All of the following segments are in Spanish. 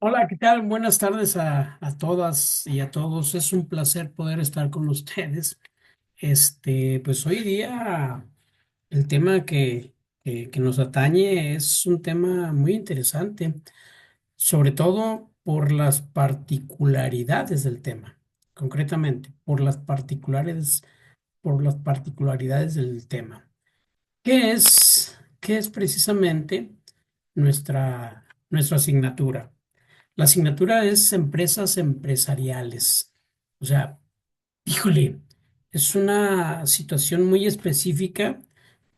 Hola, ¿qué tal? Buenas tardes a todas y a todos. Es un placer poder estar con ustedes. Pues hoy día el tema que nos atañe es un tema muy interesante, sobre todo por las particularidades del tema, concretamente, por las particularidades del tema. ¿Qué es precisamente nuestra asignatura? La asignatura es empresas empresariales. O sea, híjole, es una situación muy específica,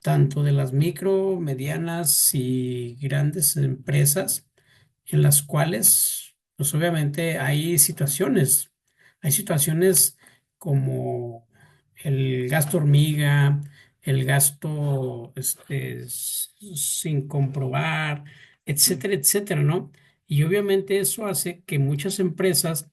tanto de las micro, medianas y grandes empresas, en las cuales, pues obviamente hay situaciones como el gasto hormiga, el gasto sin comprobar, etcétera, etcétera, ¿no? Y obviamente eso hace que muchas empresas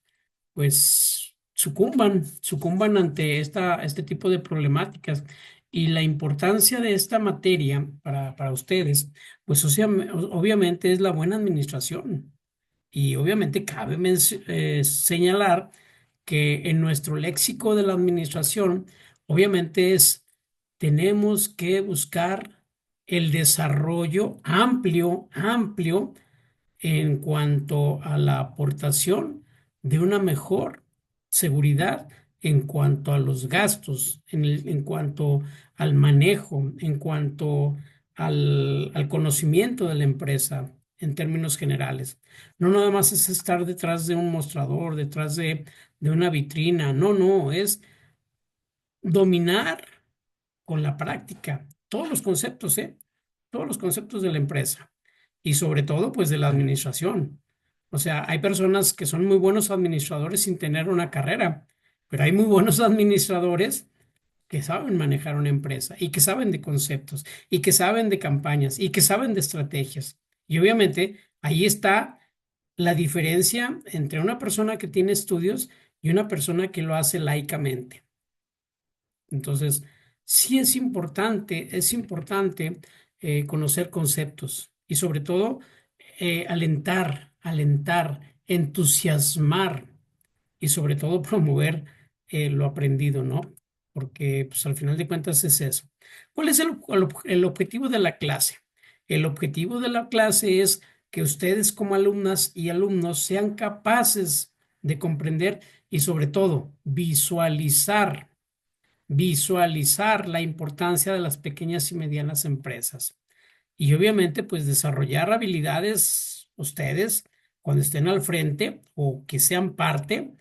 pues sucumban ante este tipo de problemáticas. Y la importancia de esta materia para ustedes, pues obviamente es la buena administración. Y obviamente cabe señalar que en nuestro léxico de la administración, obviamente tenemos que buscar el desarrollo amplio en cuanto a la aportación de una mejor seguridad en cuanto a los gastos, en cuanto al manejo, en cuanto al conocimiento de la empresa en términos generales. No nada más es estar detrás de un mostrador, detrás de una vitrina, no, es dominar con la práctica todos los conceptos, ¿eh? Todos los conceptos de la empresa y sobre todo, pues de la administración. O sea, hay personas que son muy buenos administradores sin tener una carrera, pero hay muy buenos administradores que saben manejar una empresa y que saben de conceptos y que saben de campañas y que saben de estrategias. Y obviamente ahí está la diferencia entre una persona que tiene estudios y una persona que lo hace laicamente. Entonces, sí es importante conocer conceptos y sobre todo alentar, entusiasmar y sobre todo promover lo aprendido, ¿no? Porque pues al final de cuentas es eso. ¿Cuál es el objetivo de la clase? El objetivo de la clase es que ustedes como alumnas y alumnos sean capaces de comprender y sobre todo visualizar la importancia de las pequeñas y medianas empresas. Y obviamente, pues desarrollar habilidades ustedes cuando estén al frente o que sean parte,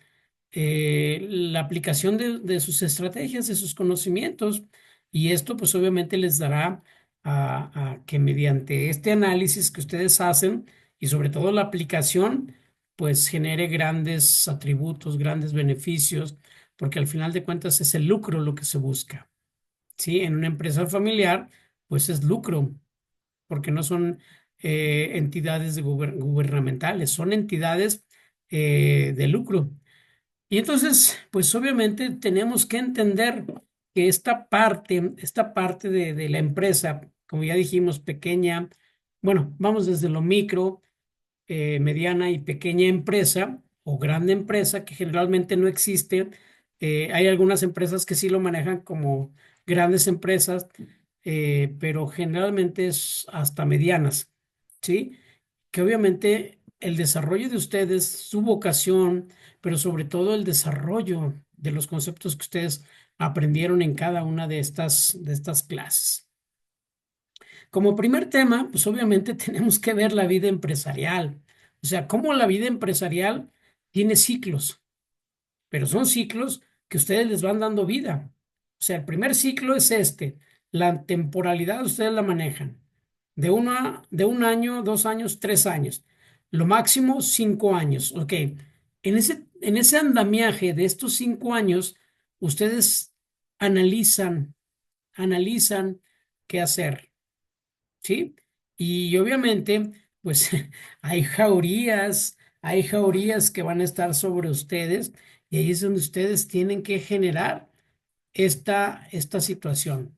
la aplicación de sus estrategias, de sus conocimientos. Y esto, pues obviamente les dará a que mediante este análisis que ustedes hacen y sobre todo la aplicación, pues genere grandes atributos, grandes beneficios, porque al final de cuentas es el lucro lo que se busca. ¿Sí? En una empresa familiar, pues es lucro, porque no son entidades gubernamentales, son entidades de lucro. Y entonces, pues obviamente tenemos que entender que esta parte de la empresa, como ya dijimos, pequeña, bueno, vamos desde lo micro, mediana y pequeña empresa o grande empresa, que generalmente no existe. Hay algunas empresas que sí lo manejan como grandes empresas, pero generalmente es hasta medianas, ¿sí? Que obviamente el desarrollo de ustedes, su vocación, pero sobre todo el desarrollo de los conceptos que ustedes aprendieron en cada una de estas clases. Como primer tema, pues obviamente tenemos que ver la vida empresarial. O sea, cómo la vida empresarial tiene ciclos, pero son ciclos que ustedes les van dando vida. O sea, el primer ciclo es la temporalidad ustedes la manejan de un año, 2 años, 3 años, lo máximo 5 años. Ok, en ese andamiaje de estos 5 años, ustedes analizan, analizan qué hacer. ¿Sí? Y obviamente, pues hay jaurías que van a estar sobre ustedes y ahí es donde ustedes tienen que generar esta situación.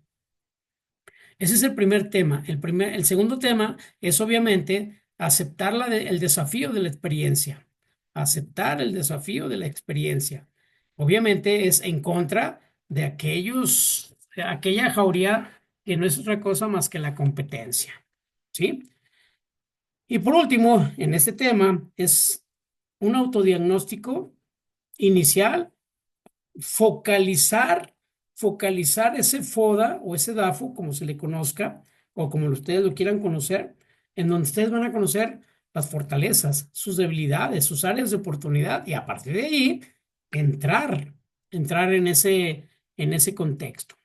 Ese es el primer tema. El segundo tema es obviamente aceptar el desafío de la experiencia, aceptar el desafío de la experiencia. Obviamente es en contra de aquella jauría que no es otra cosa más que la competencia, ¿sí? Y por último, en este tema es un autodiagnóstico inicial, focalizar, focalizar ese FODA o ese DAFO, como se le conozca, o como ustedes lo quieran conocer, en donde ustedes van a conocer las fortalezas, sus debilidades, sus áreas de oportunidad, y a partir de ahí entrar en ese contexto.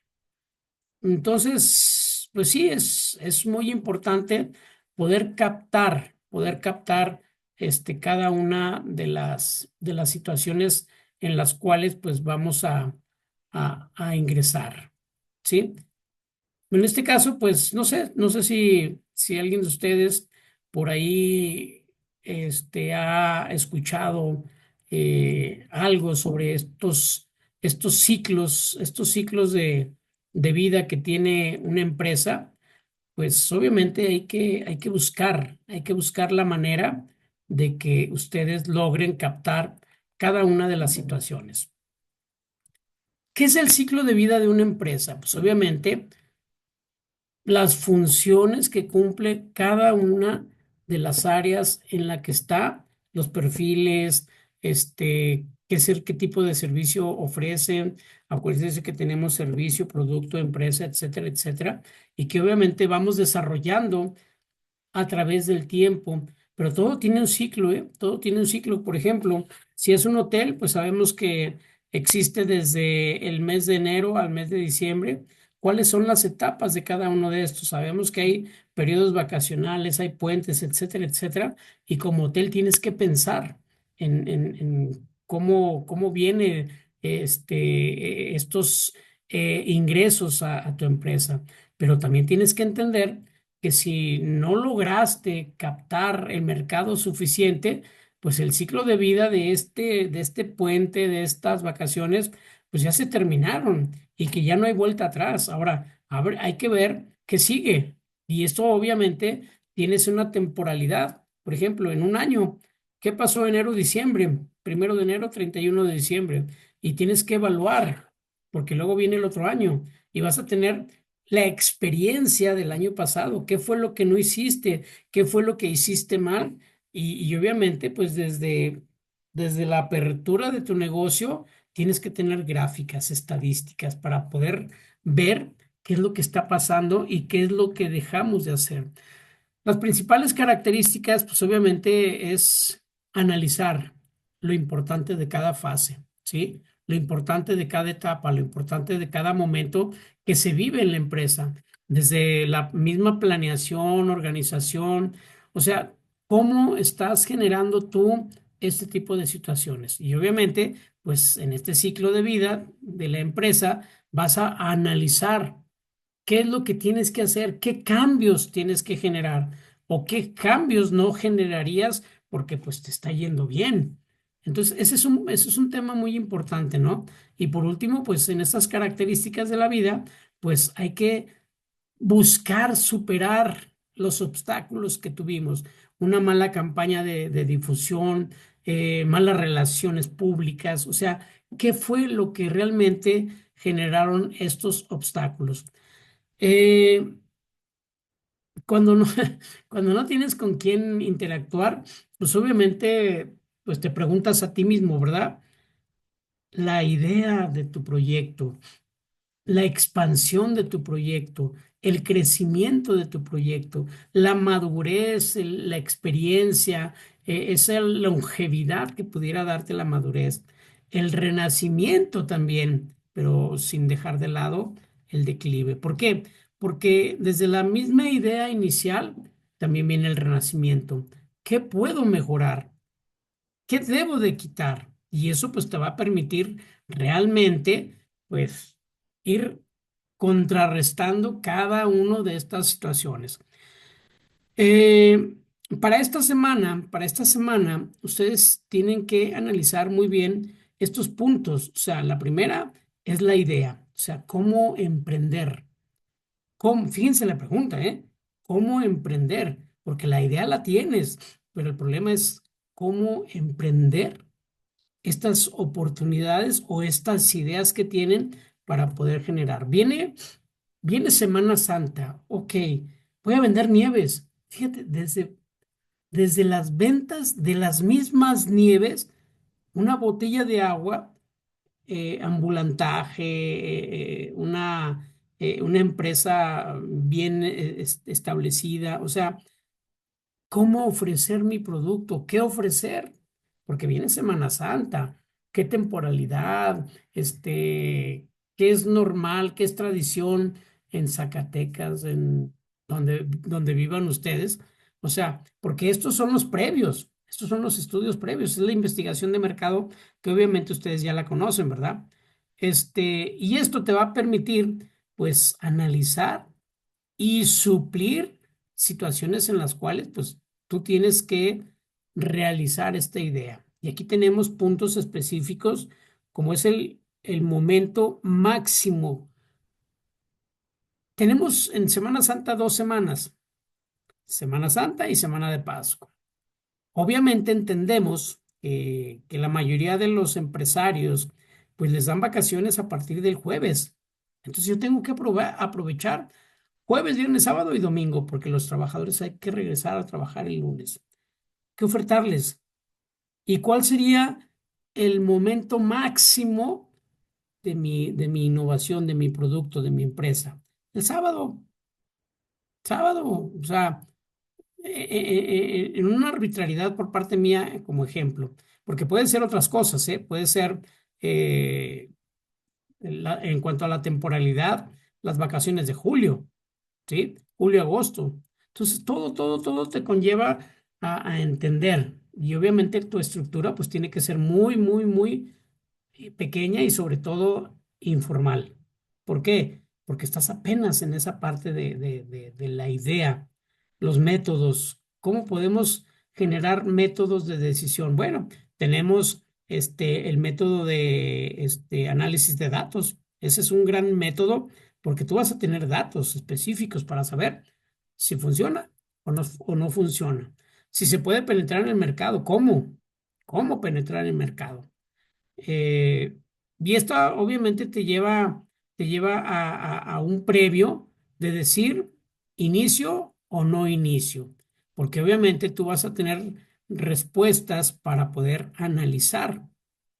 Entonces, pues sí, es muy importante poder captar cada una de las situaciones en las cuales pues vamos a ingresar, ¿sí? En este caso, pues no sé si alguien de ustedes por ahí ha escuchado algo sobre estos ciclos de vida que tiene una empresa. Pues obviamente hay que buscar la manera de que ustedes logren captar cada una de las situaciones. ¿Qué es el ciclo de vida de una empresa? Pues obviamente las funciones que cumple cada una de las áreas en la que está, los perfiles, qué tipo de servicio ofrecen. Acuérdense que tenemos servicio, producto, empresa, etcétera, etcétera, y que obviamente vamos desarrollando a través del tiempo, pero todo tiene un ciclo, ¿eh? Todo tiene un ciclo. Por ejemplo, si es un hotel, pues sabemos que existe desde el mes de enero al mes de diciembre. ¿Cuáles son las etapas de cada uno de estos? Sabemos que hay periodos vacacionales, hay puentes, etcétera, etcétera, y como hotel tienes que pensar en cómo viene estos ingresos a tu empresa, pero también tienes que entender que si no lograste captar el mercado suficiente, pues el ciclo de vida de este puente, de estas vacaciones, pues ya se terminaron y que ya no hay vuelta atrás. Ahora, hay que ver qué sigue. Y esto obviamente tienes una temporalidad. Por ejemplo, en un año, ¿qué pasó enero, diciembre? 1 de enero, 31 de diciembre. Y tienes que evaluar, porque luego viene el otro año y vas a tener la experiencia del año pasado, qué fue lo que no hiciste, qué fue lo que hiciste mal y obviamente pues desde la apertura de tu negocio tienes que tener gráficas, estadísticas para poder ver qué es lo que está pasando y qué es lo que dejamos de hacer. Las principales características, pues obviamente es analizar lo importante de cada fase, ¿sí? Lo importante de cada etapa, lo importante de cada momento que se vive en la empresa, desde la misma planeación, organización, o sea, cómo estás generando tú este tipo de situaciones. Y obviamente, pues en este ciclo de vida de la empresa vas a analizar qué es lo que tienes que hacer, qué cambios tienes que generar o qué cambios no generarías porque pues te está yendo bien. Entonces, ese es un tema muy importante, ¿no? Y por último, pues en estas características de la vida, pues hay que buscar superar los obstáculos que tuvimos, una mala campaña de difusión, malas relaciones públicas, o sea, ¿qué fue lo que realmente generaron estos obstáculos? Eh, cuando no, cuando no tienes con quién interactuar, pues obviamente, pues te preguntas a ti mismo, ¿verdad? La idea de tu proyecto, la expansión de tu proyecto, el crecimiento de tu proyecto, la madurez, la experiencia, esa longevidad que pudiera darte la madurez, el renacimiento también, pero sin dejar de lado el declive. ¿Por qué? Porque desde la misma idea inicial también viene el renacimiento. ¿Qué puedo mejorar? ¿Qué debo de quitar? Y eso pues te va a permitir realmente pues ir contrarrestando cada una de estas situaciones. Eh, para esta semana, ustedes tienen que analizar muy bien estos puntos. O sea, la primera es la idea, o sea, cómo emprender. Fíjense la pregunta, ¿eh? ¿Cómo emprender? porque la idea la tienes, pero el problema es cómo emprender estas oportunidades o estas ideas que tienen para poder generar. Viene Semana Santa, ok, voy a vender nieves. Fíjate, desde las ventas de las mismas nieves, una botella de agua, ambulantaje, una empresa bien establecida, o sea, cómo ofrecer mi producto, qué ofrecer, porque viene Semana Santa, qué temporalidad, qué es normal, qué es tradición en Zacatecas, en donde vivan ustedes. O sea, porque estos son los previos, estos son los estudios previos, es la investigación de mercado que obviamente ustedes ya la conocen, ¿verdad? Y esto te va a permitir, pues, analizar y suplir situaciones en las cuales pues tú tienes que realizar esta idea. Y aquí tenemos puntos específicos como es el momento máximo. Tenemos en Semana Santa 2 semanas, Semana Santa y Semana de Pascua. Obviamente entendemos que la mayoría de los empresarios pues les dan vacaciones a partir del jueves. Entonces yo tengo que aprovechar jueves, viernes, sábado y domingo, porque los trabajadores hay que regresar a trabajar el lunes. ¿Qué ofertarles? ¿Y cuál sería el momento máximo de mi innovación, de mi producto, de mi empresa? El sábado, sábado, o sea, en una arbitrariedad por parte mía como ejemplo, porque pueden ser otras cosas, ¿eh? Puede ser eh, en cuanto a la temporalidad, las vacaciones de julio. ¿Sí? Julio, agosto. Entonces, todo te conlleva a entender. Y obviamente tu estructura pues tiene que ser muy pequeña y sobre todo informal. ¿Por qué? Porque estás apenas en esa parte de la idea, los métodos. ¿Cómo podemos generar métodos de decisión? Bueno, tenemos el método de análisis de datos. Ese es un gran método porque tú vas a tener datos específicos para saber si funciona o no funciona. Si se puede penetrar en el mercado, ¿cómo? ¿Cómo penetrar en el mercado? Eh, y esto obviamente te lleva a un previo de decir inicio o no inicio, porque obviamente tú vas a tener respuestas para poder analizar,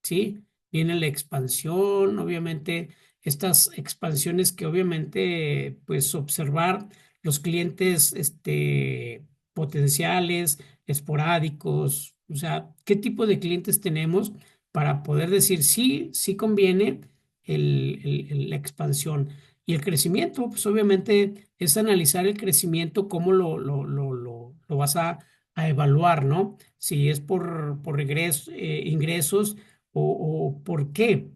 ¿sí? Viene la expansión, obviamente estas expansiones que obviamente pues observar los clientes potenciales, esporádicos, o sea, qué tipo de clientes tenemos para poder decir sí, sí conviene la expansión. Y el crecimiento, pues obviamente es analizar el crecimiento, cómo lo vas a evaluar, ¿no? Si es por ingresos o por qué.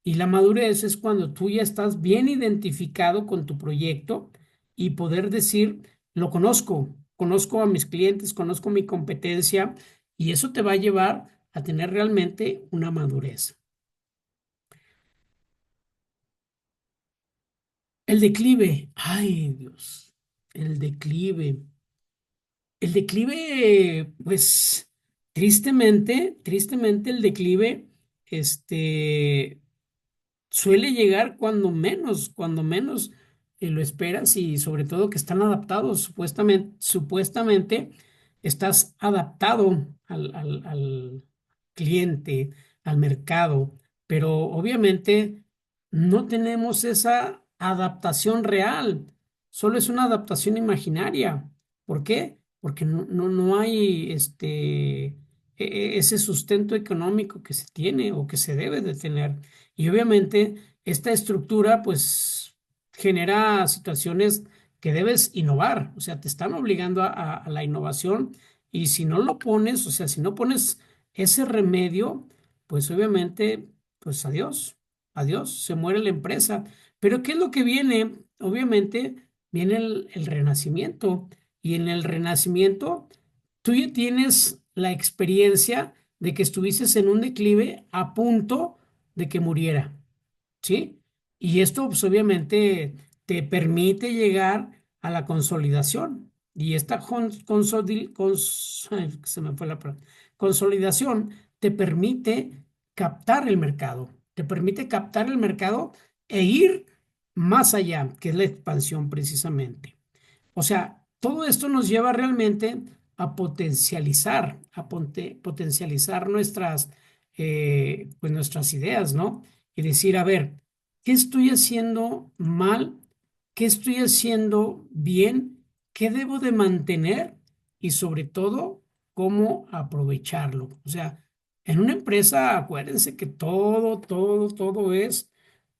Y la madurez es cuando tú ya estás bien identificado con tu proyecto y poder decir, lo conozco, conozco a mis clientes, conozco mi competencia y eso te va a llevar a tener realmente una madurez. El declive, ay Dios, el declive. El declive, pues tristemente el declive, este, suele llegar cuando menos lo esperas y sobre todo que están adaptados. Supuestamente estás adaptado al cliente, al mercado, pero obviamente no tenemos esa adaptación real, solo es una adaptación imaginaria. ¿Por qué? Porque no hay ese sustento económico que se tiene o que se debe de tener. Y obviamente esta estructura pues genera situaciones que debes innovar, o sea, te están obligando a la innovación y si no lo pones, o sea, si no pones ese remedio, pues obviamente, pues adiós, adiós, se muere la empresa. Pero ¿qué es lo que viene? Obviamente viene el renacimiento y en el renacimiento tú ya tienes la experiencia de que estuvieses en un declive a punto de que muriera, ¿sí? Y esto, pues, obviamente te permite llegar a la consolidación. Y esta ay, se me fue la palabra. Consolidación te permite captar el mercado, te permite captar el mercado e ir más allá, que es la expansión precisamente. O sea, todo esto nos lleva realmente a potencializar, potencializar pues nuestras ideas, ¿no? Y decir, a ver, ¿qué estoy haciendo mal? ¿Qué estoy haciendo bien? ¿Qué debo de mantener? Y sobre todo, ¿cómo aprovecharlo? O sea, en una empresa, acuérdense que todo es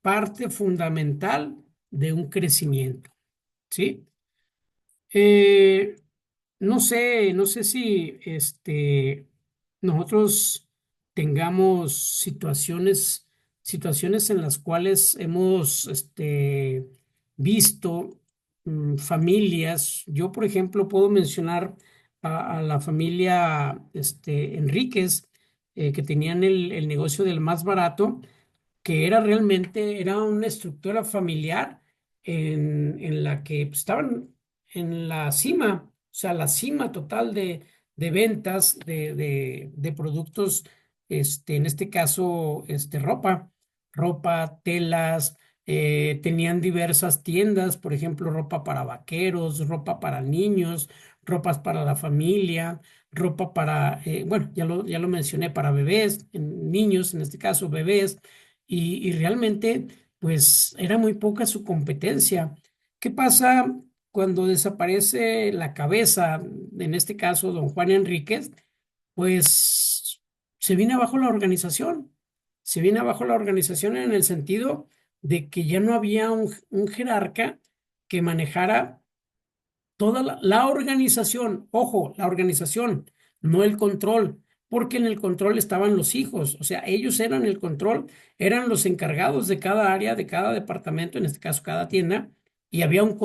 parte fundamental de un crecimiento, ¿sí? Eh, no sé si nosotros tengamos situaciones en las cuales hemos visto familias. Yo, por ejemplo, puedo mencionar a la familia Enríquez, que tenían el negocio del más barato, que era una estructura familiar en la que pues, estaban en la cima, o sea, la cima total de ventas de productos, en este caso, ropa, telas, tenían diversas tiendas, por ejemplo, ropa para vaqueros, ropa para niños, ropas para la familia, ropa para, bueno, ya lo mencioné, para bebés, niños, en este caso, bebés y realmente, pues era muy poca su competencia. ¿Qué pasa cuando desaparece la cabeza, en este caso, don Juan Enríquez? Pues se viene abajo la organización. Se viene abajo la organización en el sentido de que ya no había un jerarca que manejara toda la organización, ojo, la organización, no el control, porque en el control estaban los hijos, o sea, ellos eran el control, eran los encargados de cada área, de cada departamento, en este caso cada tienda, y había un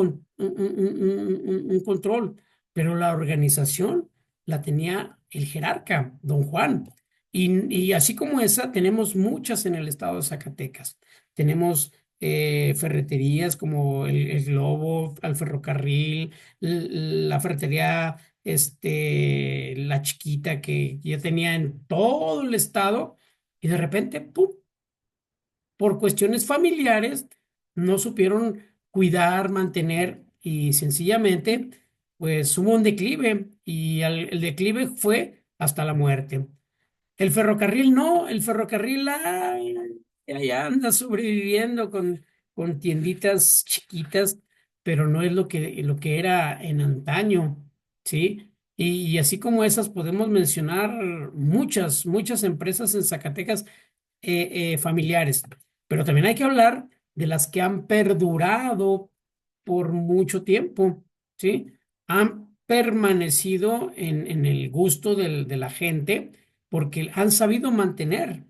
control, pero la organización la tenía el jerarca, don Juan. Y así como esa, tenemos muchas en el estado de Zacatecas. Tenemos ferreterías como el Globo, al ferrocarril, la ferretería, la chiquita que ya tenía en todo el estado y de repente, ¡pum! Por cuestiones familiares, no supieron cuidar, mantener y sencillamente, pues hubo un declive y el declive fue hasta la muerte. El ferrocarril no, el ferrocarril ay, ya anda sobreviviendo con tienditas chiquitas, pero no es lo que era en antaño, ¿sí? Y así como esas podemos mencionar muchas empresas en Zacatecas familiares, pero también hay que hablar de las que han perdurado por mucho tiempo, ¿sí? Han permanecido en el gusto de la gente porque han sabido mantener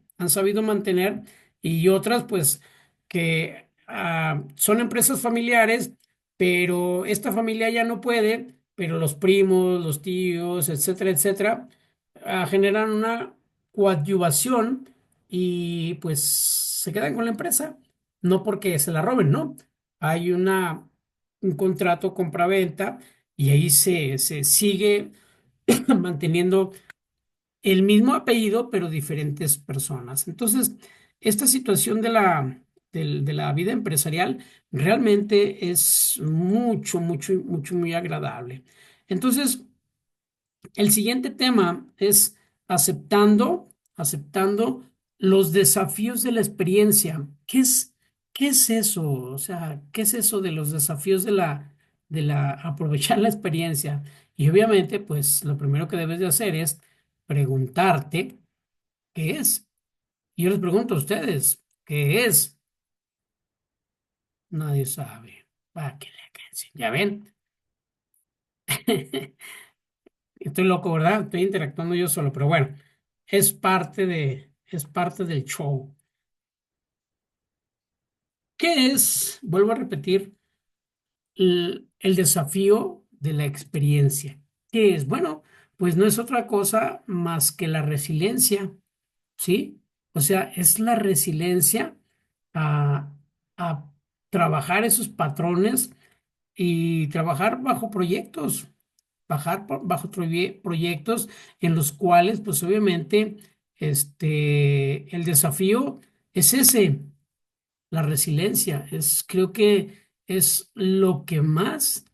y otras pues que son empresas familiares, pero esta familia ya no puede, pero los primos, los tíos, etcétera, etcétera, generan una coadyuvación y pues se quedan con la empresa, no porque se la roben, ¿no? Hay un contrato compra-venta y ahí se sigue manteniendo el mismo apellido, pero diferentes personas. Entonces, esta situación de la vida empresarial realmente es mucho, muy agradable. Entonces, el siguiente tema es aceptando los desafíos de la experiencia. ¿Qué es eso? O sea, ¿qué es eso de los desafíos de la aprovechar la experiencia? Y obviamente, pues lo primero que debes de hacer es preguntarte qué es. Y yo les pregunto a ustedes, ¿qué es? Nadie sabe. ¿Para qué le cansen? ¿Ya ven? Estoy loco, ¿verdad? Estoy interactuando yo solo, pero bueno, es parte del show. ¿Qué es? Vuelvo a repetir, el desafío de la experiencia. ¿Qué es? Bueno, pues no es otra cosa más que la resiliencia, ¿sí? O sea, es la resiliencia a, a trabajar esos patrones y trabajar bajo proyectos. bajo proyectos en los cuales, pues obviamente, el desafío es ese, la resiliencia. Creo que es lo que más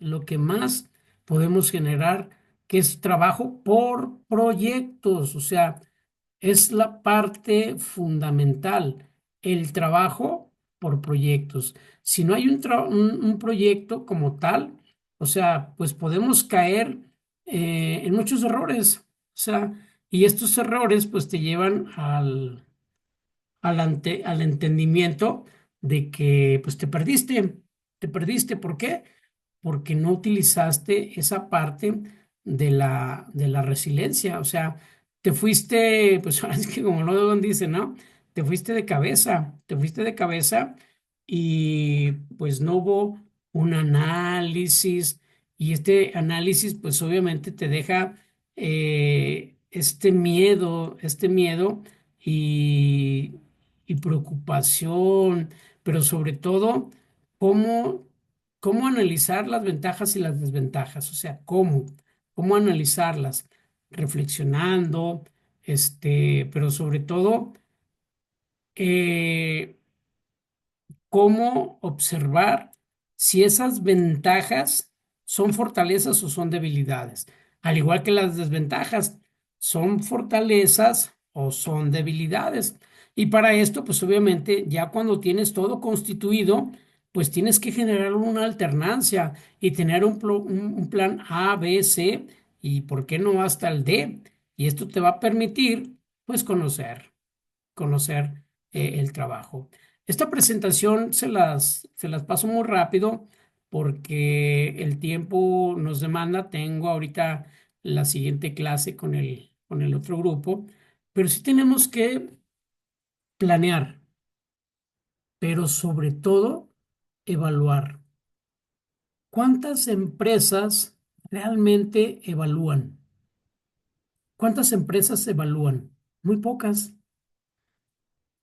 podemos generar, que es trabajo por proyectos. O sea, es la parte fundamental, el trabajo por proyectos. Si no hay un proyecto como tal, o sea, pues podemos caer en muchos errores. O sea, y estos errores pues te llevan al entendimiento de que pues te perdiste. ¿Por qué? Porque no utilizaste esa parte de la resiliencia. O sea, te fuiste, pues ahora es que como luego dice, ¿no? Te fuiste de cabeza y pues no hubo un análisis y este análisis pues obviamente te deja este miedo y, y preocupación, pero sobre todo, ¿cómo? ¿Cómo analizar las ventajas y las desventajas? O sea, ¿cómo analizarlas? Reflexionando, pero sobre todo, eh, cómo observar si esas ventajas son fortalezas o son debilidades. Al igual que las desventajas, son fortalezas o son debilidades. Y para esto, pues obviamente, ya cuando tienes todo constituido, pues tienes que generar una alternancia y tener un plan A, B, C y, ¿por qué no hasta el D? Y esto te va a permitir, pues, conocer el trabajo. Esta presentación se las paso muy rápido porque el tiempo nos demanda. Tengo ahorita la siguiente clase con el otro grupo, pero sí tenemos que planear, pero sobre todo evaluar. ¿Cuántas empresas realmente evalúan? ¿Cuántas empresas evalúan? Muy pocas.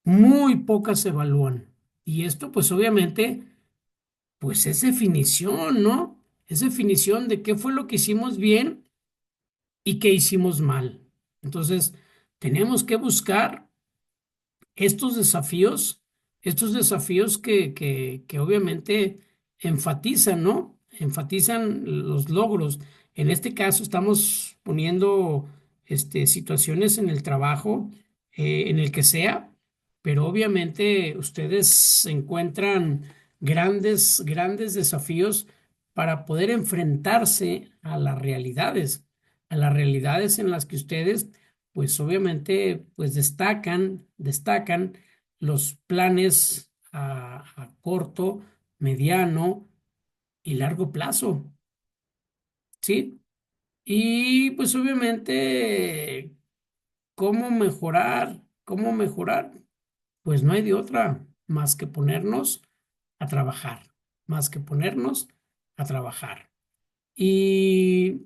Muy pocas evalúan. Y esto, pues obviamente, pues es definición, ¿no? Es definición de qué fue lo que hicimos bien y qué hicimos mal. Entonces, tenemos que buscar estos desafíos, estos desafíos que obviamente enfatizan, ¿no? Enfatizan los logros. En este caso estamos poniendo situaciones en el trabajo, en el que sea, pero obviamente ustedes encuentran grandes desafíos para poder enfrentarse a las realidades en las que ustedes pues obviamente pues destacan los planes a corto, mediano y largo plazo, ¿sí? Y pues obviamente, ¿cómo mejorar? ¿Cómo mejorar? Pues no hay de otra más que ponernos a trabajar, más que ponernos a trabajar. Y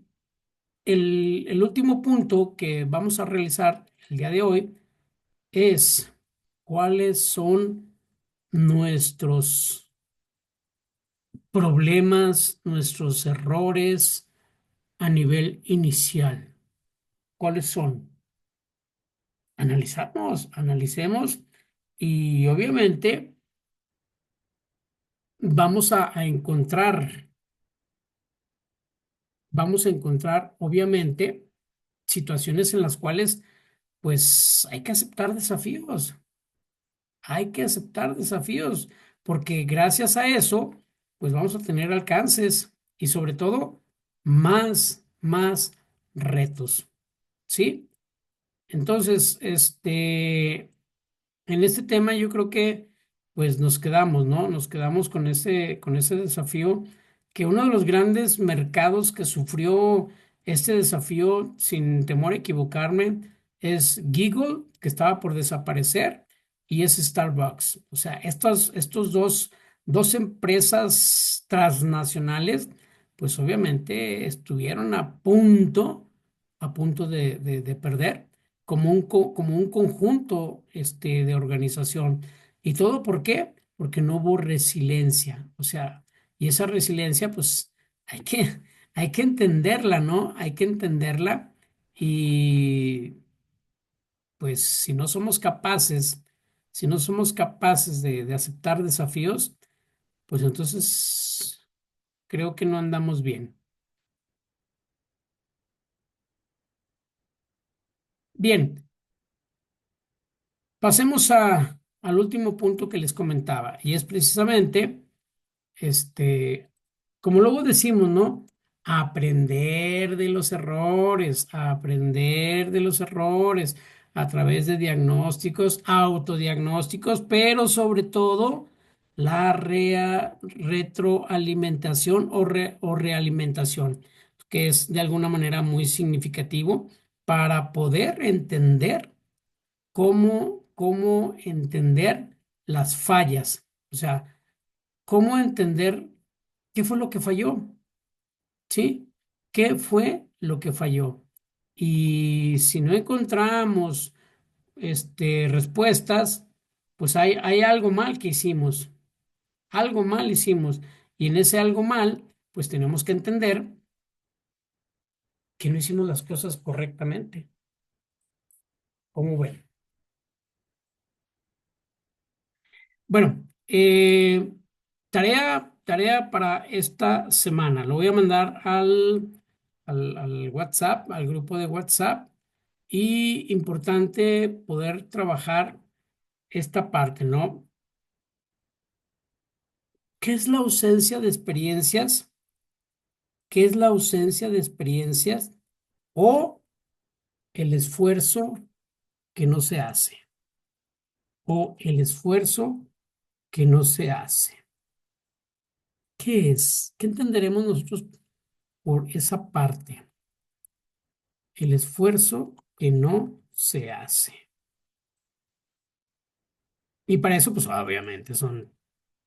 el último punto que vamos a realizar el día de hoy es cuáles son nuestros problemas, nuestros errores a nivel inicial. ¿Cuáles son? Analicemos y obviamente vamos a vamos a encontrar obviamente situaciones en las cuales pues hay que aceptar desafíos. Hay que aceptar desafíos, porque gracias a eso, pues vamos a tener alcances y sobre todo más retos, ¿sí? Entonces, en este tema yo creo que pues nos quedamos, ¿no? Nos quedamos con ese desafío, que uno de los grandes mercados que sufrió este desafío, sin temor a equivocarme, es Google, que estaba por desaparecer, y es Starbucks. O sea, estos dos empresas transnacionales, pues obviamente estuvieron a punto de perder como un conjunto de organización. ¿Y todo por qué? Porque no hubo resiliencia. O sea, y esa resiliencia, pues hay que, hay que entenderla, ¿no? Hay que entenderla y pues si no somos capaces de aceptar desafíos, pues entonces creo que no andamos bien. Bien, pasemos al último punto que les comentaba y es precisamente como luego decimos, ¿no? Aprender de los errores, aprender de los errores a través de diagnósticos, autodiagnósticos, pero sobre todo la retroalimentación o realimentación, que es de alguna manera muy significativo para poder entender cómo entender las fallas. O sea, cómo entender qué fue lo que falló, ¿sí? ¿Qué fue lo que falló? Y si no encontramos respuestas, pues hay algo mal que hicimos, algo mal hicimos. Y en ese algo mal, pues tenemos que entender que no hicimos las cosas correctamente. ¿Cómo ven? Bueno, tarea para esta semana. Lo voy a mandar al WhatsApp, al grupo de WhatsApp. Y importante poder trabajar esta parte, ¿no? ¿Qué es la ausencia de experiencias? ¿Qué es la ausencia de experiencias o el esfuerzo que no se hace? O el esfuerzo que no se hace. ¿Qué es? ¿Qué entenderemos nosotros por esa parte? El esfuerzo que no se hace. Y para eso, pues obviamente son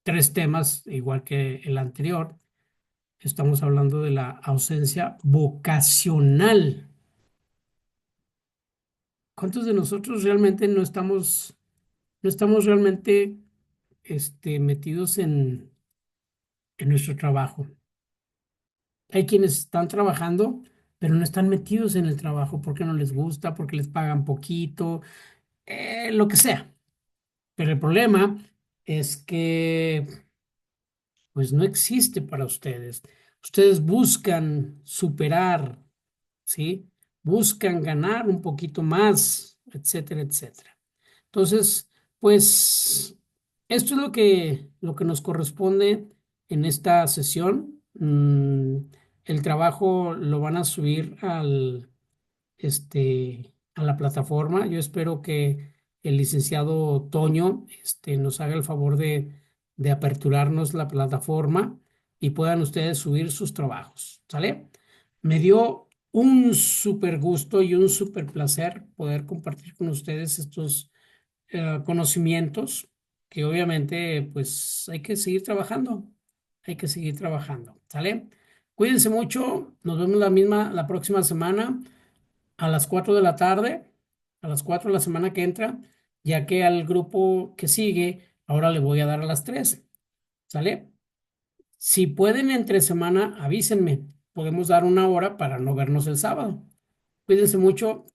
tres temas, igual que el anterior. Estamos hablando de la ausencia vocacional. ¿Cuántos de nosotros realmente no estamos realmente metidos en nuestro trabajo? Hay quienes están trabajando, pero no están metidos en el trabajo porque no les gusta, porque les pagan poquito, lo que sea. Pero el problema es que pues no existe para ustedes. Ustedes buscan superar, ¿sí? Buscan ganar un poquito más, etcétera, etcétera. Entonces, pues esto es lo que nos corresponde en esta sesión. El trabajo lo van a subir a la plataforma. Yo espero que el licenciado Toño, nos haga el favor de aperturarnos la plataforma y puedan ustedes subir sus trabajos, ¿sale? Me dio un súper gusto y un súper placer poder compartir con ustedes estos conocimientos que obviamente pues hay que seguir trabajando, ¿sale? Cuídense mucho, nos vemos la próxima semana a las 4 de la tarde, a las 4 de la semana que entra, ya que al grupo que sigue, ahora le voy a dar a las 3, ¿sale? Si pueden entre semana, avísenme, podemos dar una hora para no vernos el sábado. Cuídense mucho.